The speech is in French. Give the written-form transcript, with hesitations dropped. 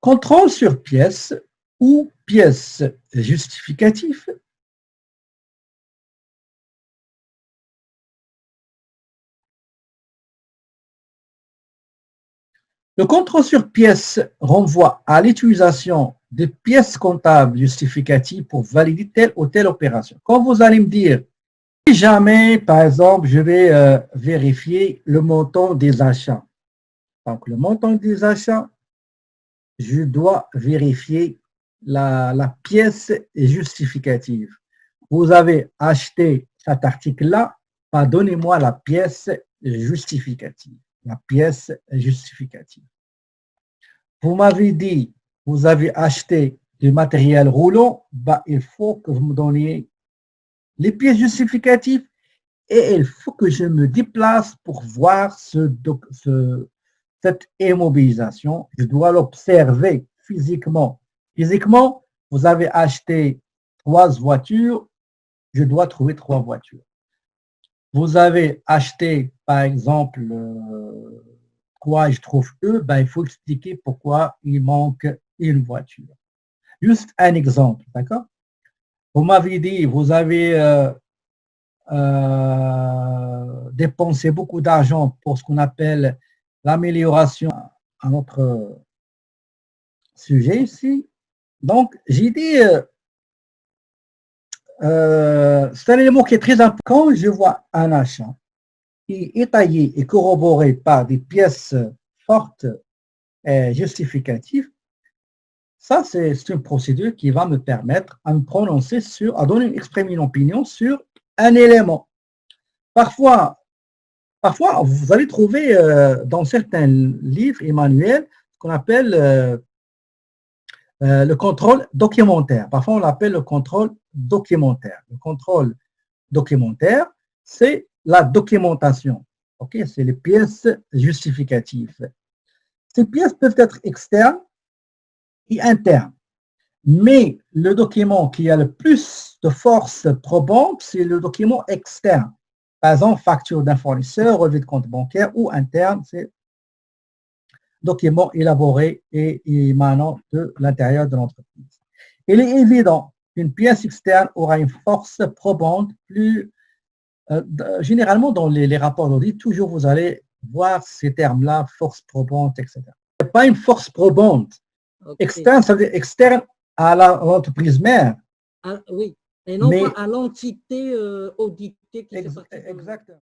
Contrôle sur pièce ou pièce justificative. Le contrôle sur pièce renvoie à l'utilisation des pièces comptables justificatives pour valider telle ou telle opération. Quand vous allez me dire, si jamais, par exemple, je vais vérifier le montant des achats. Donc, le montant des achats, je dois vérifier la pièce justificative. Vous avez acheté cet article-là, donnez-moi la pièce justificative. La pièce justificative. Vous m'avez dit, vous avez acheté du matériel roulant, il faut que vous me donniez les pièces justificatives et il faut que je me déplace pour voir cette immobilisation. Je dois l'observer physiquement. Physiquement, vous avez acheté 3 voitures, je dois trouver 3 voitures. Vous avez acheté, par exemple, quoi je trouve eux, il faut expliquer pourquoi il manque une voiture. Juste un exemple, d'accord? Vous m'avez dit, vous avez dépensé beaucoup d'argent pour ce qu'on appelle l'amélioration à notre sujet ici. Donc, j'ai dit, c'est un élément qui est très important. Quand je vois un achat qui est étayé et corroboré par des pièces fortes et justificatives, ça, c'est une procédure qui va me permettre à me prononcer à exprimer une opinion sur un élément. Parfois, vous allez trouver dans certains livres et manuels ce qu'on appelle le contrôle documentaire. Parfois, on l'appelle le contrôle documentaire. Le contrôle documentaire, c'est la documentation. Okay? C'est les pièces justificatives. Ces pièces peuvent être externes et internes. Mais le document qui a le plus de force probante, c'est le document externe. Par exemple, facture d'un fournisseur, relevé de compte bancaire, ou interne, c'est document élaboré et émanant de l'intérieur de l'entreprise. Il est évident qu'une pièce externe aura une force probante plus généralement dans les rapports d'audit, toujours vous allez voir ces termes-là, force probante, etc. Ce n'est pas une force probante. Okay. Externe, ça veut dire externe à l'entreprise mère. Ah, oui, et non pas à l'entité auditée qui fait partie. Exactement.